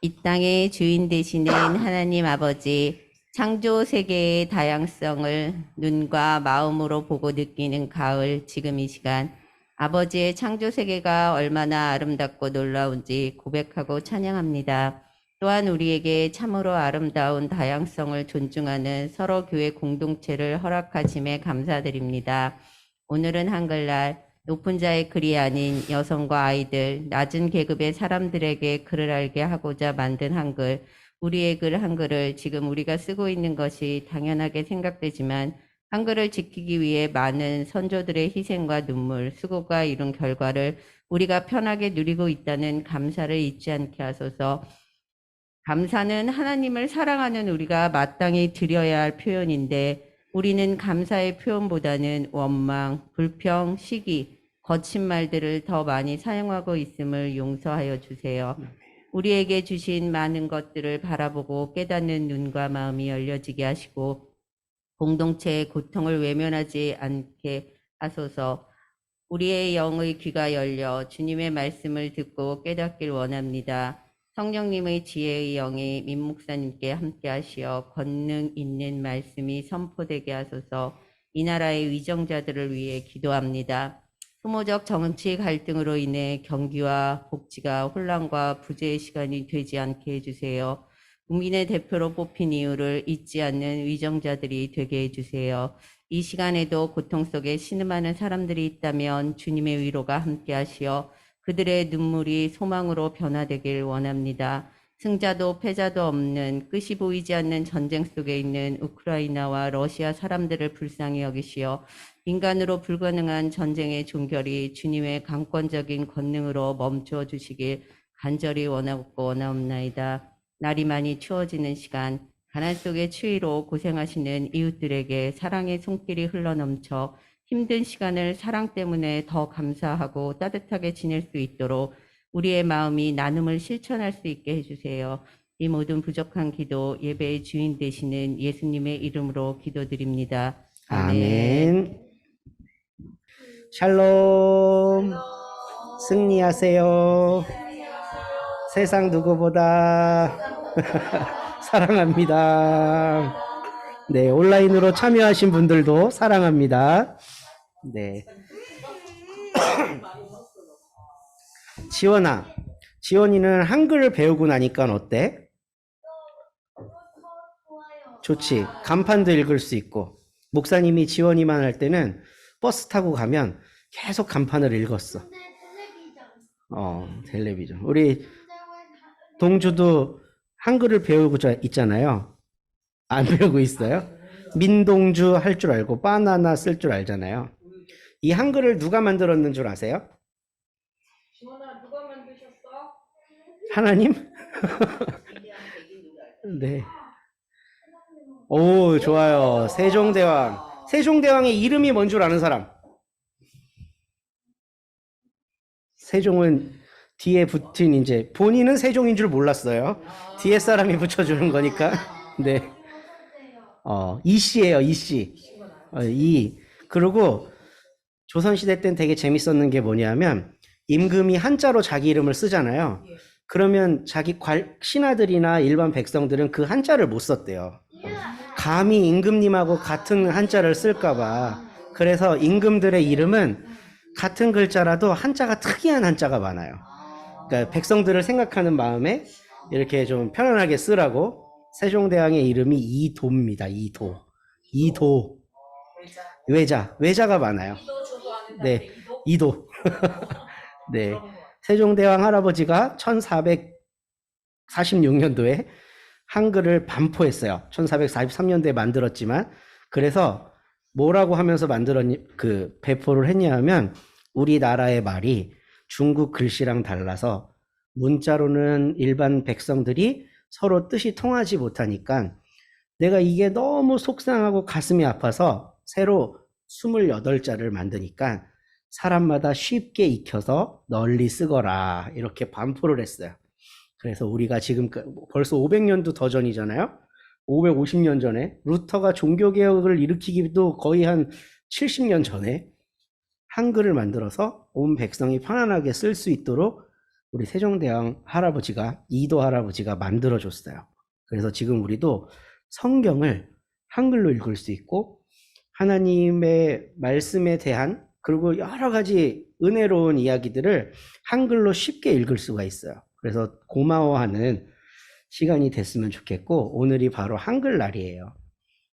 이 땅의 주인 되시는 하나님 아버지, 창조 세계의 다양성을 눈과 마음으로 보고 느끼는 가을 지금 이 시간, 아버지의 창조 세계가 얼마나 아름답고 놀라운지 고백하고 찬양합니다. 또한 우리에게 참으로 아름다운 다양성을 존중하는 서로 교회 공동체를 허락하심에 감사드립니다. 오늘은 한글날 높은 자의 글이 아닌 여성과 아이들, 낮은 계급의 사람들에게 글을 알게 하고자 만든 한글, 우리의 글 한글을 지금 우리가 쓰고 있는 것이 당연하게 생각되지만 한글을 지키기 위해 많은 선조들의 희생과 눈물, 수고가 이룬 결과를 우리가 편하게 누리고 있다는 감사를 잊지 않게 하소서. 감사는 하나님을 사랑하는 우리가 마땅히 드려야 할 표현인데 우리는 감사의 표현보다는 원망, 불평, 시기, 거친 말들을 더 많이 사용하고 있음을 용서하여 주세요. 우리에게 주신 많은 것들을 바라보고 깨닫는 눈과 마음이 열려지게 하시고 공동체의 고통을 외면하지 않게 하소서. 우리의 영의 귀가 열려 주님의 말씀을 듣고 깨닫길 원합니다. 성령님의 지혜의 영이 민 목사님께 함께 하시어 권능 있는 말씀이 선포되게 하소서. 이 나라의 위정자들을 위해 기도합니다. 소모적 정치 갈등으로 인해 경기와 복지가 혼란과 부재의 시간이 되지 않게 해주세요. 국민의 대표로 뽑힌 이유를 잊지 않는 위정자들이 되게 해주세요. 이 시간에도 고통 속에 신음하는 사람들이 있다면 주님의 위로가 함께 하시어 그들의 눈물이 소망으로 변화되길 원합니다. 승자도 패자도 없는 끝이 보이지 않는 전쟁 속에 있는 우크라이나와 러시아 사람들을 불쌍히 여기시어 인간으로 불가능한 전쟁의 종결이 주님의 강권적인 권능으로 멈추어 주시길 간절히 원하고 원하옵나이다. 날이 많이 추워지는 시간, 가난 속의 추위로 고생하시는 이웃들에게 사랑의 손길이 흘러넘쳐 힘든 시간을 사랑 때문에 더 감사하고 따뜻하게 지낼 수 있도록 우리의 마음이 나눔을 실천할 수 있게 해주세요. 이 모든 부족한 기도 예배의 주인 되시는 예수님의 이름으로 기도드립니다. 아멘. 샬롬. 승리하세요. 세상 누구보다 사랑합니다. 네, 온라인으로 참여하신 분들도 사랑합니다. 네. 지원아, 지원이는 한글을 배우고 나니까 어때? 좋지. 간판도 읽을 수 있고. 목사님이 지원이만 할 때는 버스 타고 가면 계속 간판을 읽었어. 텔레비전. 우리 동주도 한글을 배우고 있잖아요. 안 배우고 있어요? 민동주 할 줄 알고 바나나 쓸 줄 알잖아요. 이 한글을 누가 만들었는 줄 아세요? 지원아, 누가 만드셨어? 하나님? 네. 오, 좋아요. 세종대왕. 세종대왕의 이름이 뭔 줄 아는 사람? 세종은 뒤에 붙인 이제 본인은 세종인 줄 몰랐어요. 뒤에 사람이 붙여주는 거니까. 네. 이씨예요, 이씨. 이. 그리고 조선시대 땐 되게 재밌었는 게 뭐냐면 임금이 한자로 자기 이름을 쓰잖아요. 그러면 자기 신하들이나 일반 백성들은 그 한자를 못 썼대요. 감히 임금님하고 같은 한자를 쓸까봐. 그래서 임금들의 이름은 같은 글자라도 한자가 특이한 한자가 많아요. 그러니까 백성들을 생각하는 마음에 이렇게 좀 편안하게 쓰라고 세종대왕의 이름이 이도입니다. 이도. 이도. 외자가 많아요. 네, 이도. 네. 세종대왕 할아버지가 1446년도에 한글을 반포했어요. 1443년도에 만들었지만, 그래서 뭐라고 하면서 배포를 했냐면, 우리나라의 말이 중국 글씨랑 달라서 문자로는 일반 백성들이 서로 뜻이 통하지 못하니까 내가 이게 너무 속상하고 가슴이 아파서 새로 28자를 만드니까 사람마다 쉽게 익혀서 널리 쓰거라 이렇게 반포를 했어요. 그래서 우리가 지금 벌써 500년도 더 전이잖아요. 550년 전에 루터가 종교개혁을 일으키기도 거의 한 70년 전에 한글을 만들어서 온 백성이 편안하게 쓸 수 있도록 우리 세종대왕 할아버지가, 이도 할아버지가 만들어줬어요. 그래서 지금 우리도 성경을 한글로 읽을 수 있고 하나님의 말씀에 대한 그리고 여러 가지 은혜로운 이야기들을 한글로 쉽게 읽을 수가 있어요. 그래서 고마워하는 시간이 됐으면 좋겠고 오늘이 바로 한글날이에요.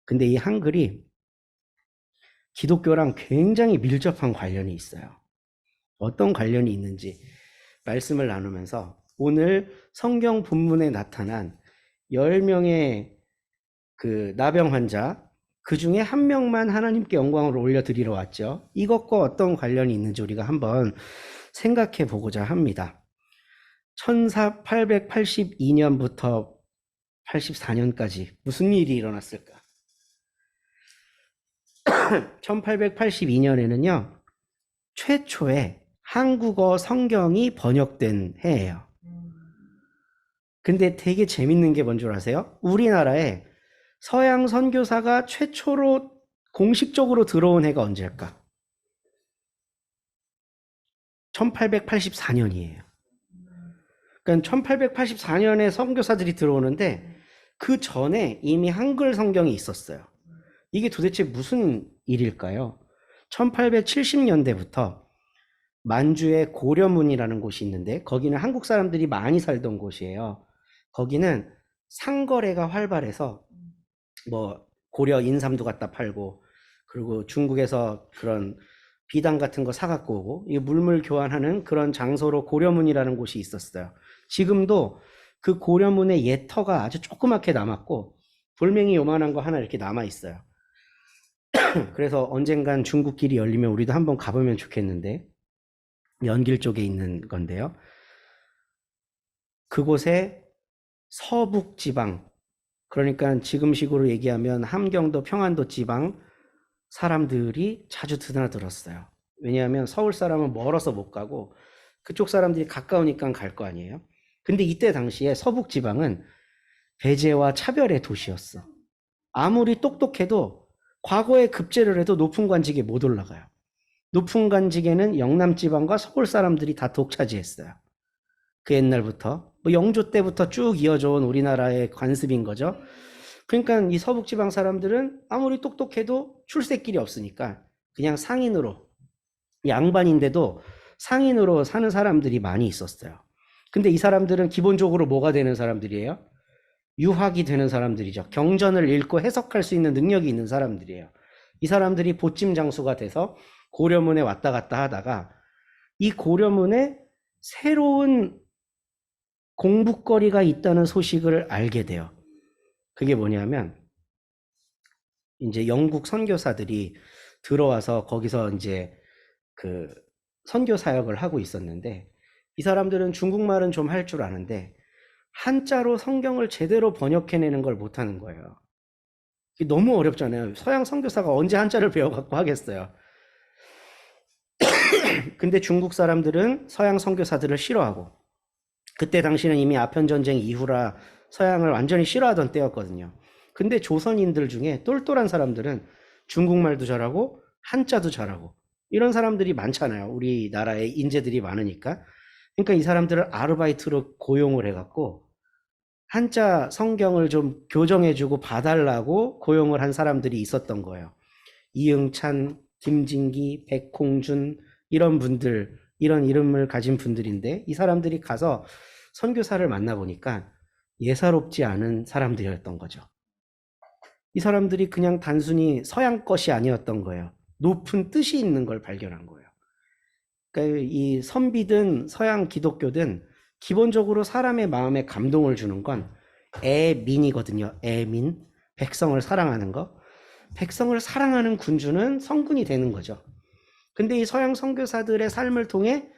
근데 이 한글이 기독교랑 굉장히 밀접한 관련이 있어요. 어떤 관련이 있는지 말씀을 나누면서 오늘 성경 본문에 나타난 10명의 그 나병 환자, 그 중에 한 명만 하나님께 영광을 올려드리러 왔죠. 이것과 어떤 관련이 있는지 우리가 한번 생각해 보고자 합니다. 1882년부터 84년까지 무슨 일이 일어났을까? 1882년에는요, 최초의 한국어 성경이 번역된 해예요. 근데 되게 재밌는 게 뭔 줄 아세요? 우리나라에 서양 선교사가 최초로 공식적으로 들어온 해가 언제일까? 1884년이에요. 그러니까 1884년에 선교사들이 들어오는데 그 전에 이미 한글 성경이 있었어요. 이게 도대체 무슨 일일까요? 1870년대부터 만주에 고려문이라는 곳이 있는데 거기는 한국 사람들이 많이 살던 곳이에요. 거기는 상거래가 활발해서 뭐 고려 인삼도 갖다 팔고 그리고 중국에서 그런 비단 같은 거 사갖고 오고 이 물물 교환하는 그런 장소로 고려문이라는 곳이 있었어요. 지금도 그 고려문의 옛 터가 아주 조그맣게 남았고 돌멩이 요만한 거 하나 이렇게 남아 있어요. 그래서 언젠간 중국길이 열리면 우리도 한번 가보면 좋겠는데 연길 쪽에 있는 건데요. 그곳에 서북지방, 그러니까 지금식으로 얘기하면 함경도 평안도 지방 사람들이 자주 드나들었어요. 왜냐하면 서울 사람은 멀어서 못 가고 그쪽 사람들이 가까우니까 갈 거 아니에요. 근데 이때 당시에 서북지방은 배제와 차별의 도시였어. 아무리 똑똑해도 과거에 급제를 해도 높은 관직에 못 올라가요. 높은 관직에는 영남지방과 서울 사람들이 다 독차지했어요. 그 옛날부터 뭐 영조 때부터 쭉 이어져 온 우리나라의 관습인 거죠. 그러니까 이 서북지방 사람들은 아무리 똑똑해도 출세길이 없으니까 그냥 상인으로, 양반인데도 상인으로 사는 사람들이 많이 있었어요. 근데 이 사람들은 기본적으로 뭐가 되는 사람들이에요? 유학이 되는 사람들이죠. 경전을 읽고 해석할 수 있는 능력이 있는 사람들이에요. 이 사람들이 보찜 장수가 돼서 고려문에 왔다 갔다 하다가 이 고려문에 새로운 공부거리가 있다는 소식을 알게 돼요. 그게 뭐냐면 이제 영국 선교사들이 들어와서 거기서 이제 그 선교 사역을 하고 있었는데 이 사람들은 중국말은 좀 할 줄 아는데 한자로 성경을 제대로 번역해내는 걸 못하는 거예요. 이게 너무 어렵잖아요. 서양 선교사가 언제 한자를 배워갖고 하겠어요. 근데 중국 사람들은 서양 선교사들을 싫어하고 그때 당시는 이미 아편전쟁 이후라 서양을 완전히 싫어하던 때였거든요. 근데 조선인들 중에 똘똘한 사람들은 중국말도 잘하고 한자도 잘하고 이런 사람들이 많잖아요. 우리나라에 인재들이 많으니까. 그러니까 이 사람들을 아르바이트로 고용을 해갖고 한자 성경을 좀 교정해주고 봐달라고 고용을 한 사람들이 있었던 거예요. 이응찬, 김진기, 백홍준 이런 분들, 이런 이름을 가진 분들인데 이 사람들이 가서 선교사를 만나보니까 예사롭지 않은 사람들이었던 거죠. 이 사람들이 그냥 단순히 서양 것이 아니었던 거예요. 높은 뜻이 있는 걸 발견한 거예요. 그러니까 이 선비든 서양 기독교든 기본적으로 사람의 마음에 감동을 주는 건 애민이거든요. 애민, 백성을 사랑하는 거. 백성을 사랑하는 군주는 성군이 되는 거죠. 근데 이 서양 선교사들의 삶을 통해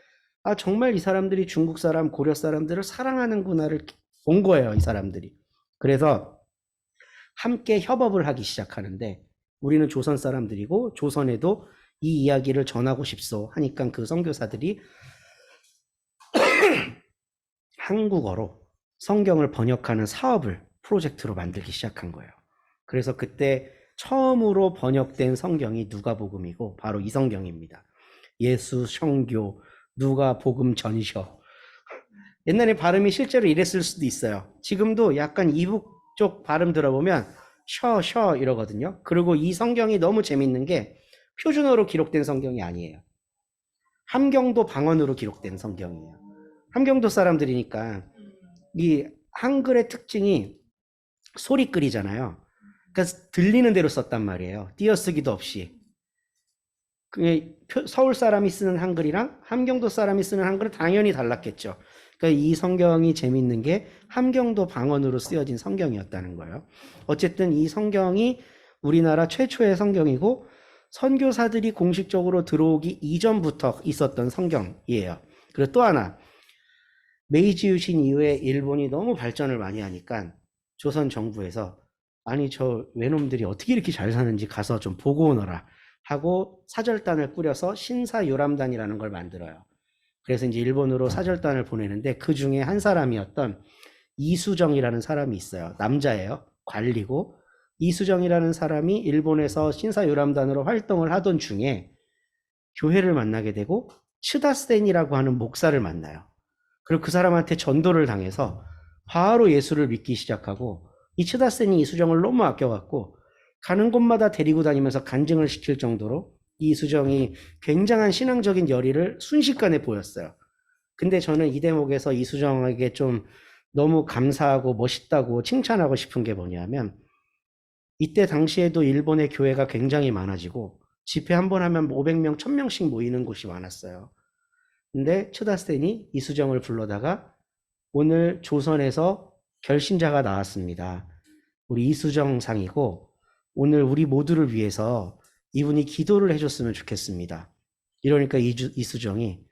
아 정말 이 사람들이 중국 사람, 고려 사람들을 사랑하는구나를 본 거예요. 이 사람들이. 그래서 함께 협업을 하기 시작하는데 우리는 조선 사람들이고 조선에도 이 이야기를 전하고 싶소 하니까 그 선교사들이 한국어로 성경을 번역하는 사업을 프로젝트로 만들기 시작한 거예요. 그래서 그때 처음으로 번역된 성경이 누가복음이고 바로 이 성경입니다. 예수, 성교, 누가복음 전셔. 옛날에 발음이 실제로 이랬을 수도 있어요. 지금도 약간 이북 쪽 발음 들어보면 셔 이러거든요. 그리고 이 성경이 너무 재밌는 게 표준어로 기록된 성경이 아니에요. 함경도 방언으로 기록된 성경이에요. 함경도 사람들이니까 이 한글의 특징이 소리끌이잖아요. 그러니까 들리는 대로 썼단 말이에요. 띄어쓰기도 없이. 서울 사람이 쓰는 한글이랑 함경도 사람이 쓰는 한글은 당연히 달랐겠죠. 그러니까 이 성경이 재밌는 게 함경도 방언으로 쓰여진 성경이었다는 거예요. 어쨌든 이 성경이 우리나라 최초의 성경이고 선교사들이 공식적으로 들어오기 이전부터 있었던 성경이에요. 그리고 또 하나, 메이지 유신 이후에 일본이 너무 발전을 많이 하니까 조선 정부에서 아니 저 외놈들이 어떻게 이렇게 잘 사는지 가서 좀 보고 오너라 하고 사절단을 꾸려서 신사유람단이라는 걸 만들어요. 그래서 이제 일본으로 사절단을 보내는데 그 중에 한 사람이었던 이수정이라는 사람이 있어요. 남자예요. 관리고. 이수정이라는 사람이 일본에서 신사유람단으로 활동을 하던 중에 교회를 만나게 되고 츠다센이라고 하는 목사를 만나요. 그리고 그 사람한테 전도를 당해서 바로 예수를 믿기 시작하고 이 츠다센이 이수정을 너무 아껴갖고 가는 곳마다 데리고 다니면서 간증을 시킬 정도로 이수정이 굉장한 신앙적인 열의를 순식간에 보였어요. 근데 저는 이 대목에서 이수정에게 좀 너무 감사하고 멋있다고 칭찬하고 싶은 게 뭐냐면 이때 당시에도 일본의 교회가 굉장히 많아지고 집회 한 번 하면 500명, 1000명씩 모이는 곳이 많았어요. 근데 츠다센이 이수정을 불러다가 오늘 조선에서 결신자가 나왔습니다. 우리 이수정 상이고 오늘 우리 모두를 위해서 이분이 기도를 해줬으면 좋겠습니다. 이러니까 이수정이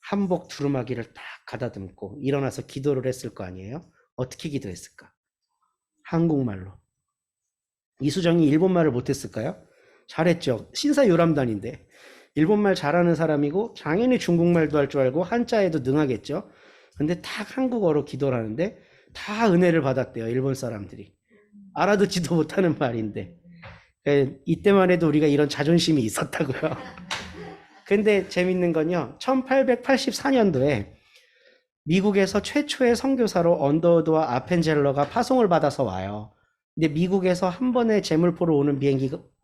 한복 두루마기를 딱 가다듬고 일어나서 기도를 했을 거 아니에요? 어떻게 기도했을까? 한국말로. 이수정이 일본말을 못했을까요? 잘했죠. 신사유람단인데 일본말 잘하는 사람이고 당연히 중국말도 할 줄 알고 한자에도 능하겠죠. 근데 딱 한국어로 기도를 하는데 다 은혜를 받았대요. 일본 사람들이. 알아듣지도 못하는 말인데. 이때만 해도 우리가 이런 자존심이 있었다고요. 근데 재밌는 건요. 1884년도에 미국에서 최초의 선교사로 언더우드와 아펜젤러가 파송을 받아서 와요. 근데 미국에서 한 번에 제물포로 오는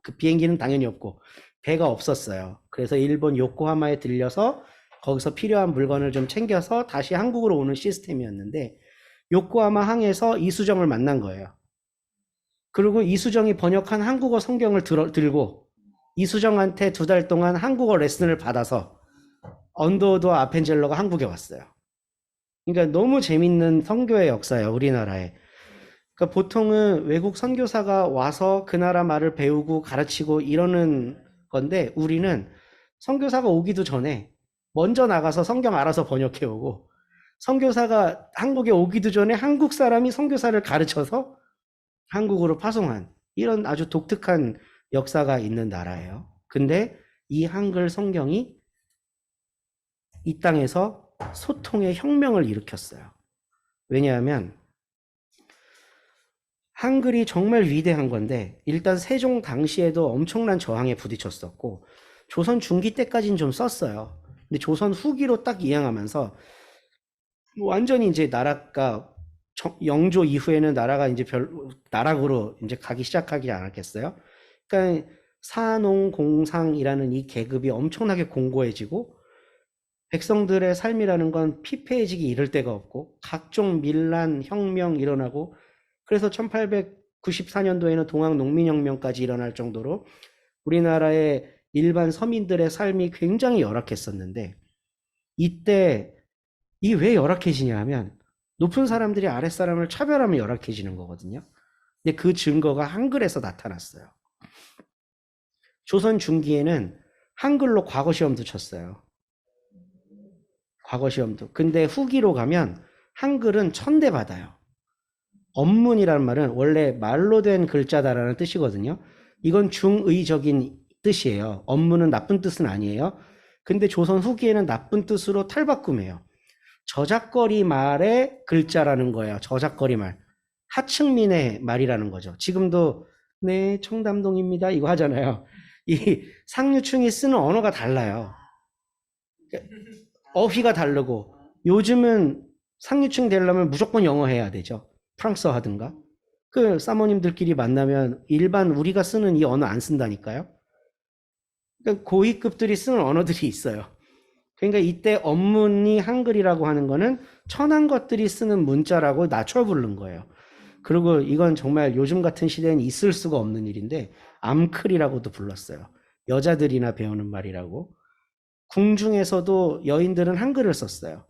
그 비행기는 당연히 없고 배가 없었어요. 그래서 일본 요코하마에 들려서 거기서 필요한 물건을 좀 챙겨서 다시 한국으로 오는 시스템이었는데 요코하마 항에서 이수정을 만난 거예요. 그리고 이수정이 번역한 한국어 성경을 들고 이수정한테 2달 동안 한국어 레슨을 받아서 언더우드와 아펜젤러가 한국에 왔어요. 그러니까 너무 재밌는 선교의 역사예요, 우리나라에. 그러니까 보통은 외국 선교사가 와서 그 나라 말을 배우고 가르치고 이러는 건데 우리는 선교사가 오기도 전에 먼저 나가서 성경 알아서 번역해 오고 선교사가 한국에 오기도 전에 한국 사람이 선교사를 가르쳐서 한국으로 파송한 이런 아주 독특한 역사가 있는 나라예요. 근데 이 한글 성경이 이 땅에서 소통의 혁명을 일으켰어요. 왜냐하면 한글이 정말 위대한 건데 일단 세종 당시에도 엄청난 저항에 부딪혔었고 조선 중기 때까지는 좀 썼어요. 근데 조선 후기로 딱 이양하면서 완전히 이제 나라가 영조 이후에는 나라가 이제 나락으로 이제 가기 시작하지 않았겠어요? 그러니까 사농공상이라는 이 계급이 엄청나게 공고해지고 백성들의 삶이라는 건 피폐해지기 이를 데가 없고 각종 밀란, 혁명 일어나고 그래서 1894년도에는 동학농민혁명까지 일어날 정도로 우리나라의 일반 서민들의 삶이 굉장히 열악했었는데 이때 이게 왜 열악해지냐 하면 높은 사람들이 아랫사람을 차별하면 열악해지는 거거든요. 근데 그 증거가 한글에서 나타났어요. 조선 중기에는 한글로 과거 시험도 쳤어요. 과거 시험도. 근데 후기로 가면 한글은 천대받아요. 언문이라는 말은 원래 말로 된 글자다라는 뜻이거든요. 이건 중의적인 뜻이에요. 언문은 나쁜 뜻은 아니에요. 근데 조선 후기에는 나쁜 뜻으로 탈바꿈해요. 저작거리 말의 글자라는 거예요. 저작거리 말. 하층민의 말이라는 거죠. 지금도 네 청담동입니다 이거 하잖아요. 이 상류층이 쓰는 언어가 달라요. 어휘가 다르고 요즘은 상류층 되려면 무조건 영어 해야 되죠. 프랑스어 하든가. 그 사모님들끼리 만나면 일반 우리가 쓰는 이 언어 안 쓴다니까요. 그러니까 고위급들이 쓰는 언어들이 있어요. 그러니까 이때 언문이 한글이라고 하는 거는 천한 것들이 쓰는 문자라고 낮춰 부른 거예요. 그리고 이건 정말 요즘 같은 시대엔 있을 수가 없는 일인데 암클이라고도 불렀어요. 여자들이나 배우는 말이라고. 궁중에서도 여인들은 한글을 썼어요.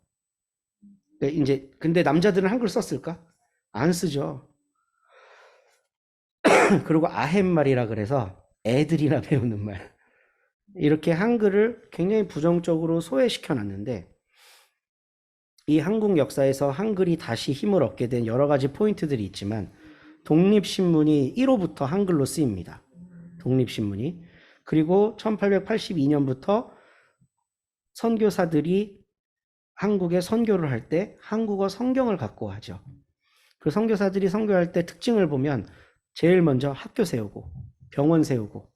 근데 남자들은 한글 썼을까? 안 쓰죠. 그리고 아헡말이라 그래서 애들이나 배우는 말. 이렇게 한글을 굉장히 부정적으로 소외시켜 놨는데 이 한국 역사에서 한글이 다시 힘을 얻게 된 여러 가지 포인트들이 있지만 독립신문이 1호부터 한글로 쓰입니다. 독립신문이. 그리고 1882년부터 선교사들이 한국에 선교를 할 때 한국어 성경을 갖고 하죠. 그 선교사들이 선교할 때 특징을 보면 제일 먼저 학교 세우고 병원 세우고,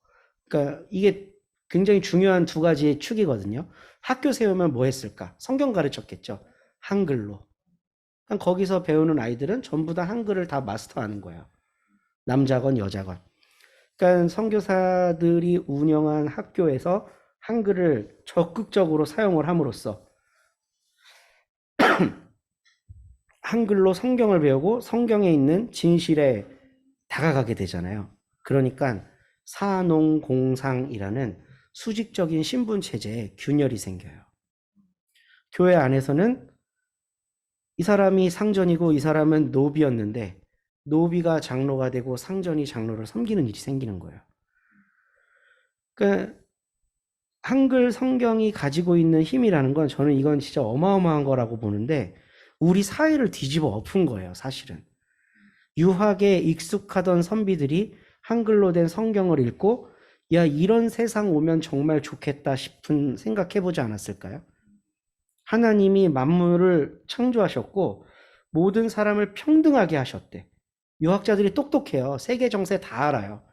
그러니까 이게 굉장히 중요한 두 가지의 축이거든요. 학교 세우면 뭐 했을까? 성경 가르쳤겠죠. 한글로. 거기서 배우는 아이들은 전부 다 한글을 다 마스터하는 거예요. 남자건 여자건. 그러니까 선교사들이 운영한 학교에서 한글을 적극적으로 사용을 함으로써 한글로 성경을 배우고 성경에 있는 진실에 다가가게 되잖아요. 그러니까 사농공상이라는 수직적인 신분 체제에 균열이 생겨요. 교회 안에서는 이 사람이 상전이고 이 사람은 노비였는데 노비가 장로가 되고 상전이 장로를 섬기는 일이 생기는 거예요. 그러니까 한글 성경이 가지고 있는 힘이라는 건 저는 이건 진짜 어마어마한 거라고 보는데 우리 사회를 뒤집어 엎은 거예요, 사실은. 유학에 익숙하던 선비들이 한글로 된 성경을 읽고 야, 이런 세상 오면 정말 좋겠다 싶은 생각해보지 않았을까요? 하나님이 만물을 창조하셨고 모든 사람을 평등하게 하셨대. 유학자들이 똑똑해요. 세계 정세 다 알아요.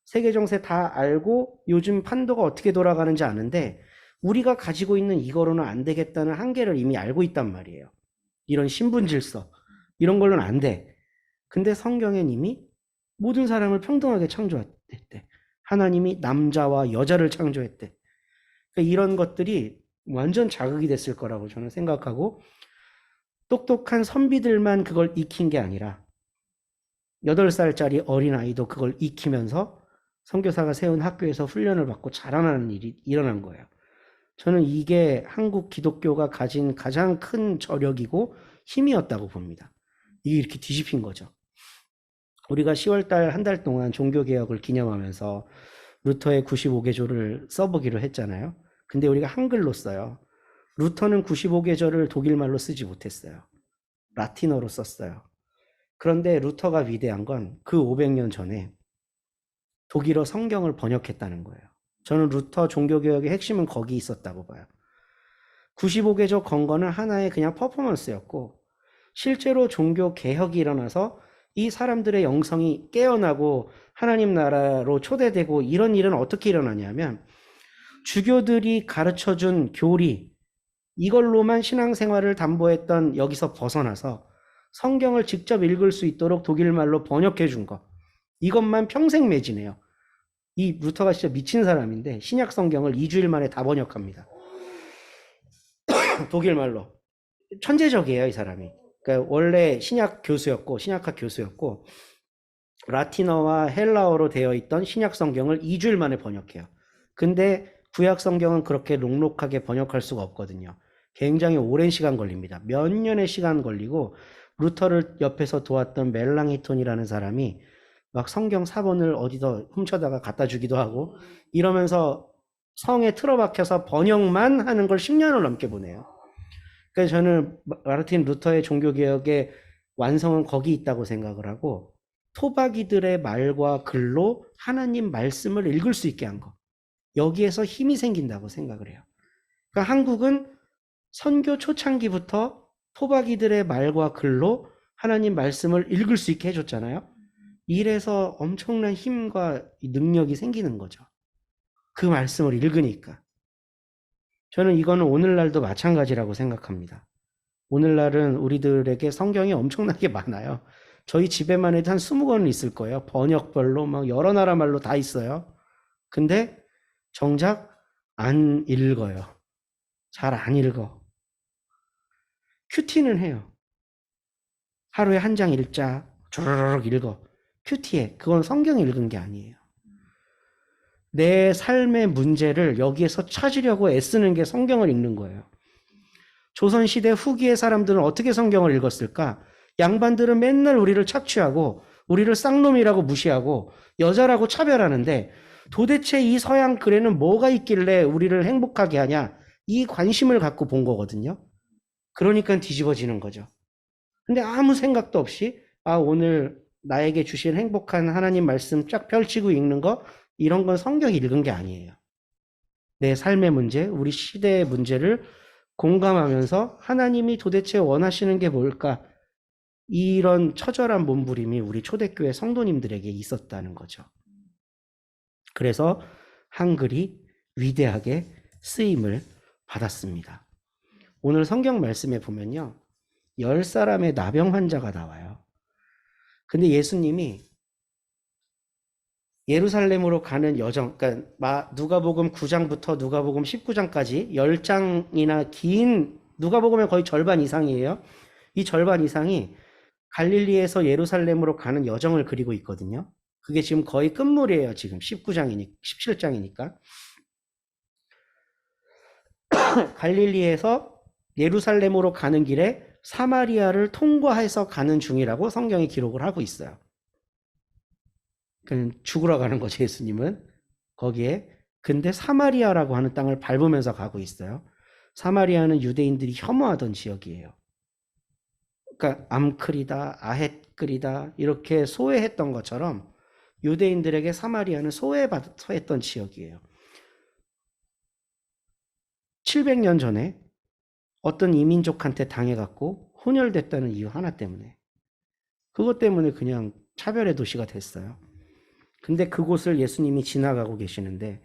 세계 정세 다 알고 요즘 판도가 어떻게 돌아가는지 아는데 우리가 가지고 있는 이거로는 안 되겠다는 한계를 이미 알고 있단 말이에요. 이런 신분 질서, 이런 걸로는 안 돼. 근데 성경엔 이미 모든 사람을 평등하게 창조했대. 하나님이 남자와 여자를 창조했대. 그러니까 이런 것들이 완전 자극이 됐을 거라고 저는 생각하고 똑똑한 선비들만 그걸 익힌 게 아니라 8살짜리 어린아이도 그걸 익히면서 선교사가 세운 학교에서 훈련을 받고 자라나는 일이 일어난 거예요. 저는 이게 한국 기독교가 가진 가장 큰 저력이고 힘이었다고 봅니다. 이게 이렇게 뒤집힌 거죠. 우리가 10월달 한 달 동안 종교개혁을 기념하면서 루터의 95개조를 써보기로 했잖아요. 근데 우리가 한글로 써요. 루터는 95개조를 독일말로 쓰지 못했어요. 라틴어로 썼어요. 그런데 루터가 위대한 건 그 500년 전에 독일어 성경을 번역했다는 거예요. 저는 루터 종교개혁의 핵심은 거기 있었다고 봐요. 95개조 건거는 하나의 그냥 퍼포먼스였고 실제로 종교개혁이 일어나서 이 사람들의 영성이 깨어나고 하나님 나라로 초대되고 이런 일은 어떻게 일어나냐면 주교들이 가르쳐준 교리 이걸로만 신앙생활을 담보했던 여기서 벗어나서 성경을 직접 읽을 수 있도록 독일말로 번역해 준 거. 이것만 평생 매지네요. 이 루터가 진짜 미친 사람인데 신약 성경을 2주일 만에 다 번역합니다. 독일말로. 천재적이에요, 이 사람이. 그러니까 원래 신약 교수였고 신약학 교수였고 라틴어와 헬라어로 되어 있던 신약 성경을 2주일 만에 번역해요. 근데 구약 성경은 그렇게 록록하게 번역할 수가 없거든요. 굉장히 오랜 시간 걸립니다. 몇 년의 시간 걸리고 루터를 옆에서 도왔던 멜랑이톤이라는 사람이 막 성경 사본을 어디서 훔쳐다가 갖다 주기도 하고 이러면서 성에 틀어박혀서 번역만 하는 걸 10년을 넘게 보내요. 그래서 저는 마르틴 루터의 종교개혁의 완성은 거기 있다고 생각을 하고 토박이들의 말과 글로 하나님 말씀을 읽을 수 있게 한 거. 여기에서 힘이 생긴다고 생각을 해요. 그러니까 한국은 선교 초창기부터 토박이들의 말과 글로 하나님 말씀을 읽을 수 있게 해줬잖아요. 이래서 엄청난 힘과 능력이 생기는 거죠. 그 말씀을 읽으니까. 저는 이거는 오늘날도 마찬가지라고 생각합니다. 오늘날은 우리들에게 성경이 엄청나게 많아요. 저희 집에만 해도 한 20권은 있을 거예요. 번역별로 막 여러 나라 말로 다 있어요. 근데 정작 안 읽어요. 잘 안 읽어. 큐티는 해요. 하루에 한 장 읽자. 주르륵 읽어. 큐티해. 그건 성경 읽은 게 아니에요. 내 삶의 문제를 여기에서 찾으려고 애쓰는 게 성경을 읽는 거예요. 조선시대 후기의 사람들은 어떻게 성경을 읽었을까? 양반들은 맨날 우리를 착취하고 우리를 쌍놈이라고 무시하고 여자라고 차별하는데 도대체 이 서양 글에는 뭐가 있길래 우리를 행복하게 하냐? 이 관심을 갖고 본 거거든요. 그러니까 뒤집어지는 거죠. 근데 아무 생각도 없이 오늘 나에게 주신 행복한 하나님 말씀 쫙 펼치고 읽는 거, 이런 건 성경 읽은 게 아니에요. 내 삶의 문제, 우리 시대의 문제를 공감하면서 하나님이 도대체 원하시는 게 뭘까? 이런 처절한 몸부림이 우리 초대교회 성도님들에게 있었다는 거죠. 그래서 한글이 위대하게 쓰임을 받았습니다. 오늘 성경 말씀에 보면요, 10사람의 나병 환자가 나와요. 근데 예수님이 예루살렘으로 가는 여정, 그러니까 누가복음 9장부터 누가복음 19장까지 10장이나 긴, 누가복음의 거의 절반 이상이에요. 이 절반 이상이 갈릴리에서 예루살렘으로 가는 여정을 그리고 있거든요. 그게 지금 거의 끝물이에요. 지금 17장이니까. 갈릴리에서 예루살렘으로 가는 길에 사마리아를 통과해서 가는 중이라고 성경이 기록을 하고 있어요. 그냥 죽으러 가는 거죠, 예수님은. 거기에. 근데 사마리아라고 하는 땅을 밟으면서 가고 있어요. 사마리아는 유대인들이 혐오하던 지역이에요. 그러니까 암클이다, 아헷글이다 이렇게 소외했던 것처럼 유대인들에게 사마리아는 소외했던 지역이에요. 700년 전에 어떤 이민족한테 당해갖고 혼혈됐다는 이유 하나 때문에, 그것 때문에 그냥 차별의 도시가 됐어요. 근데 그곳을 예수님이 지나가고 계시는데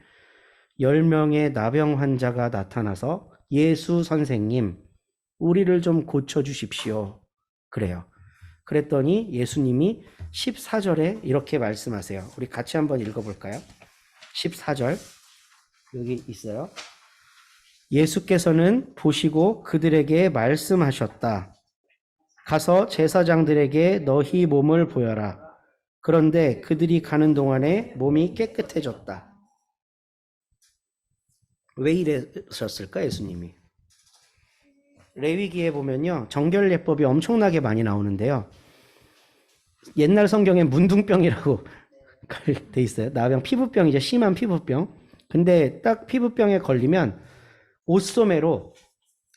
10명의 나병 환자가 나타나서 예수 선생님, 우리를 좀 고쳐주십시오. 그래요. 그랬더니 예수님이 14절에 이렇게 말씀하세요. 우리 같이 한번 읽어볼까요? 14절 여기 있어요. 예수께서는 보시고 그들에게 말씀하셨다. 가서 제사장들에게 너희 몸을 보여라. 그런데 그들이 가는 동안에 몸이 깨끗해졌다. 왜 이러셨을까, 예수님이? 레위기에 보면요, 정결예법이 엄청나게 많이 나오는데요. 옛날 성경에 문둥병이라고 돼 있어요. 나병, 피부병이죠. 심한 피부병. 근데 딱 피부병에 걸리면 옷소매로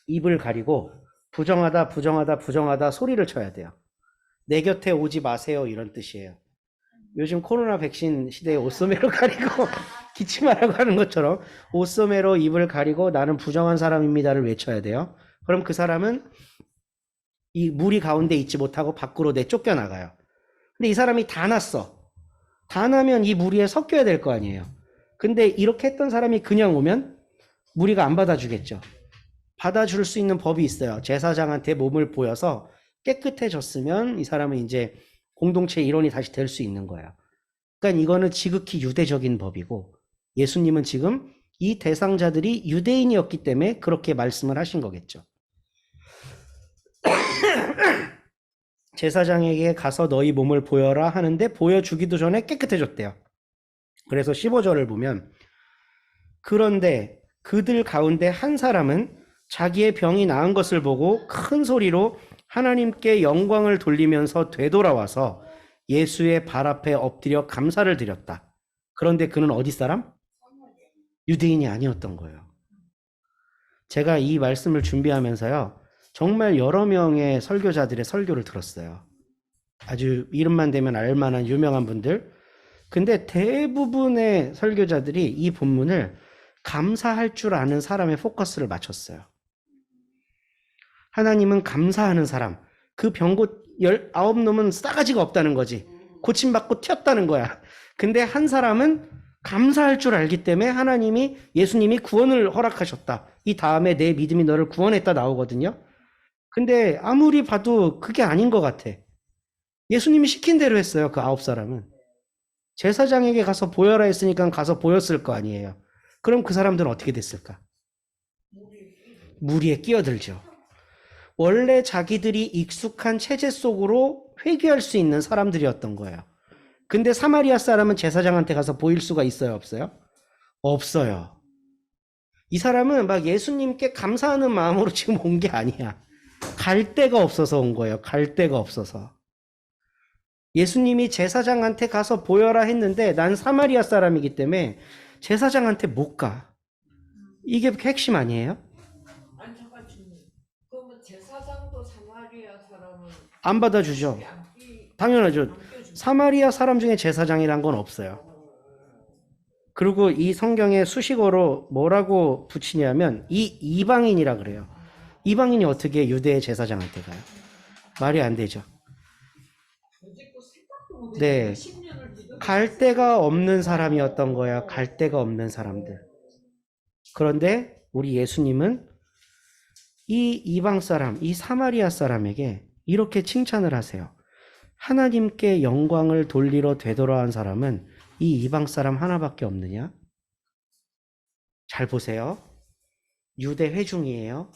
입을 가리고 부정하다 소리를 쳐야 돼요. 내 곁에 오지 마세요, 이런 뜻이에요. 요즘 코로나 백신 시대에 옷소매로 가리고 기침하라고 하는 것처럼 옷소매로 입을 가리고 나는 부정한 사람입니다를 외쳐야 돼요. 그럼 그 사람은 이 무리 가운데 있지 못하고 밖으로 내쫓겨 나가요. 근데 이 사람이 다 났어. 다 나면 이 무리에 섞여야 될 거 아니에요. 근데 이렇게 했던 사람이 그냥 오면 무리가 안 받아주겠죠. 받아줄 수 있는 법이 있어요. 제사장한테 몸을 보여서 깨끗해졌으면 이 사람은 이제 공동체 일원이 다시 될 수 있는 거예요. 그러니까 이거는 지극히 유대적인 법이고, 예수님은 지금 이 대상자들이 유대인이었기 때문에 그렇게 말씀을 하신 거겠죠. 제사장에게 가서 너희 몸을 보여라 하는데 보여주기도 전에 깨끗해졌대요. 그래서 15절을 보면, 그런데 그들 가운데 한 사람은 자기의 병이 나은 것을 보고 큰 소리로 하나님께 영광을 돌리면서 되돌아와서 예수의 발 앞에 엎드려 감사를 드렸다. 그런데 그는 어디 사람? 유대인이 아니었던 거예요. 제가 이 말씀을 준비하면서요, 정말 여러 명의 설교자들의 설교를 들었어요. 아주 이름만 대면 알만한 유명한 분들. 근데 대부분의 설교자들이 이 본문을 감사할 줄 아는 사람의 포커스를 맞췄어요. 하나님은 감사하는 사람, 그 병고 19놈은 싸가지가 없다는 거지. 고침받고 튀었다는 거야. 근데 한 사람은 감사할 줄 알기 때문에 예수님이 구원을 허락하셨다. 이 다음에 내 믿음이 너를 구원했다 나오거든요. 근데 아무리 봐도 그게 아닌 것 같아. 예수님이 시킨 대로 했어요. 그 9사람은. 제사장에게 가서 보여라 했으니까 가서 보였을 거 아니에요. 그럼 그 사람들은 어떻게 됐을까? 무리에 끼어들죠. 원래 자기들이 익숙한 체제 속으로 회귀할 수 있는 사람들이었던 거예요. 근데 사마리아 사람은 제사장한테 가서 보일 수가 있어요, 없어요? 없어요. 이 사람은 막 예수님께 감사하는 마음으로 지금 온 게 아니야. 갈 데가 없어서 온 거예요. 갈 데가 없어서. 예수님이 제사장한테 가서 보여라 했는데 난 사마리아 사람이기 때문에 제사장한테 못 가. 이게 핵심 아니에요? 아니 잠깐 주님. 그러면 제사장도 사마리아 사람은 안 받아주죠. 안 당연하죠. 껴주죠. 사마리아 사람 중에 제사장이란 건 없어요. 그리고 이 성경에 수식어로 뭐라고 붙이냐면 이 이방인이라 그래요. 이방인이 어떻게 유대의 제사장한테 가요? 말이 안 되죠. 여지껏 생각도 못 네. 했는데 10년을 믿어. 갈 데가 없는 사람이었던 거야. 갈 데가 없는 사람들. 그런데 우리 예수님은 이 이방 사람, 이 사마리아 사람에게 이렇게 칭찬을 하세요. 하나님께 영광을 돌리러 되돌아온 사람은 이 이방 사람 하나밖에 없느냐? 잘 보세요. 유대 회중이에요.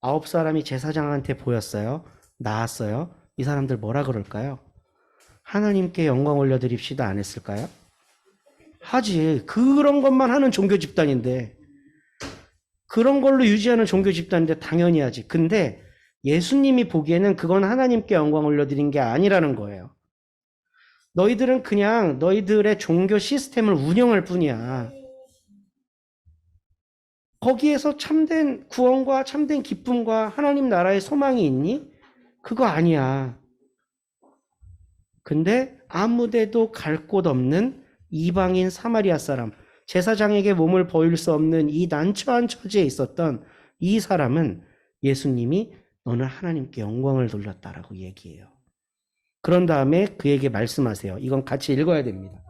9사람이 제사장한테 보였어요. 나왔어요. 이 사람들 뭐라 그럴까요? 하나님께 영광 올려드립시다 안 했을까요? 하지. 그런 것만 하는 종교 집단인데, 그런 걸로 유지하는 종교 집단인데 당연히 하지. 근데 예수님이 보기에는 그건 하나님께 영광 올려드린 게 아니라는 거예요. 너희들은 그냥 너희들의 종교 시스템을 운영할 뿐이야. 거기에서 참된 구원과 참된 기쁨과 하나님 나라의 소망이 있니? 그거 아니야. 근데 아무데도 갈 곳 없는 이방인 사마리아 사람, 제사장에게 몸을 보일 수 없는 이 난처한 처지에 있었던 이 사람은 예수님이 너는 하나님께 영광을 돌렸다라고 얘기해요. 그런 다음에 그에게 말씀하세요. 이건 같이 읽어야 됩니다.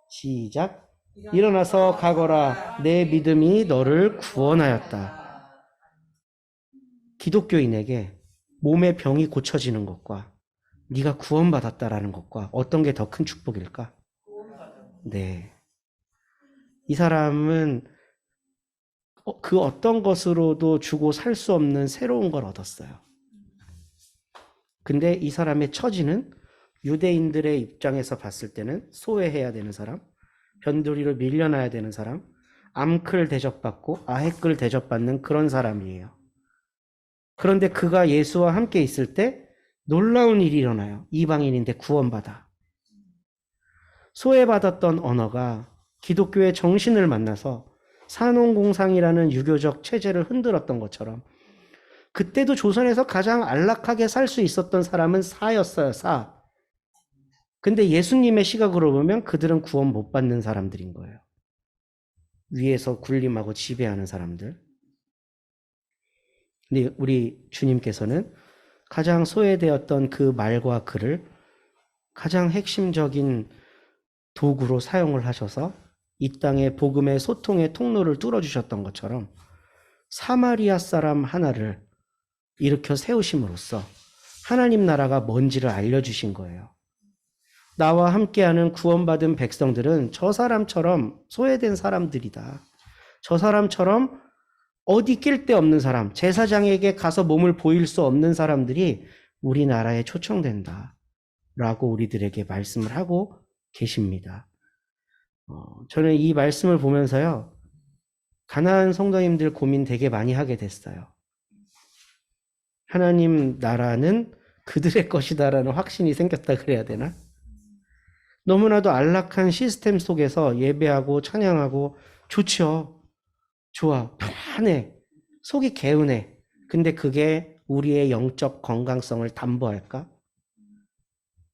시작. 일어나서 가거라. 내 믿음이 너를 구원하였다. 기독교인에게 몸의 병이 고쳐지는 것과 네가 구원받았다라는 것과 어떤 게 더 큰 축복일까? 네. 이 사람은 그 어떤 것으로도 주고 살 수 없는 새로운 걸 얻었어요. 근데 이 사람의 처지는 유대인들의 입장에서 봤을 때는 소외해야 되는 사람, 변두리로 밀려나야 되는 사람, 암클 대접받고 아해클 대접받는 그런 사람이에요. 그런데 그가 예수와 함께 있을 때 놀라운 일이 일어나요. 이방인인데 구원받아. 소외받았던 언어가 기독교의 정신을 만나서 산업공상이라는 유교적 체제를 흔들었던 것처럼 그때도 조선에서 가장 안락하게 살 수 있었던 사람은 사였어요. 사. 근데 예수님의 시각으로 보면 그들은 구원 못 받는 사람들인 거예요. 위에서 군림하고 지배하는 사람들. 근데 우리 주님께서는 가장 소외되었던 그 말과 글을 가장 핵심적인 도구로 사용을 하셔서 이 땅의 복음의 소통의 통로를 뚫어주셨던 것처럼 사마리아 사람 하나를 일으켜 세우심으로써 하나님 나라가 뭔지를 알려주신 거예요. 나와 함께하는 구원받은 백성들은 저 사람처럼 소외된 사람들이다. 저 사람처럼 어디 낄 데 없는 사람, 제사장에게 가서 몸을 보일 수 없는 사람들이 우리나라에 초청된다. 라고 우리들에게 말씀을 하고 계십니다. 저는 이 말씀을 보면서요, 가나안 성도님들 고민 되게 많이 하게 됐어요. 하나님 나라는 그들의 것이다라는 확신이 생겼다 그래야 되나? 너무나도 안락한 시스템 속에서 예배하고 찬양하고 좋죠. 좋아. 편해. 속이 개운해. 근데 그게 우리의 영적 건강성을 담보할까?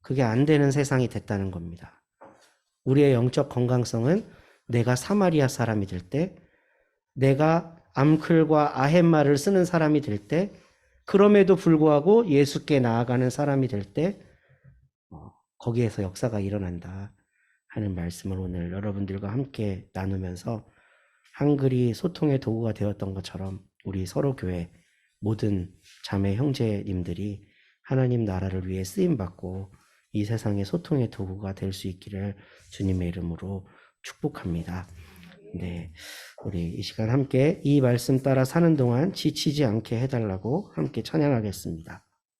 그게 안 되는 세상이 됐다는 겁니다. 우리의 영적 건강성은 내가 사마리아 사람이 될 때, 내가 암클과 아헨마를 쓰는 사람이 될 때, 그럼에도 불구하고 예수께 나아가는 사람이 될 때, 거기에서 역사가 일어난다 하는 말씀을 오늘 여러분들과 함께 나누면서 한글이 소통의 도구가 되었던 것처럼 우리 서로 교회 모든 자매 형제님들이 하나님 나라를 위해 쓰임 받고 이 세상의 소통의 도구가 될 수 있기를 주님의 이름으로 축복합니다. 네, 우리 이 시간 함께 이 말씀 따라 사는 동안 지치지 않게 해달라고 함께 찬양하겠습니다.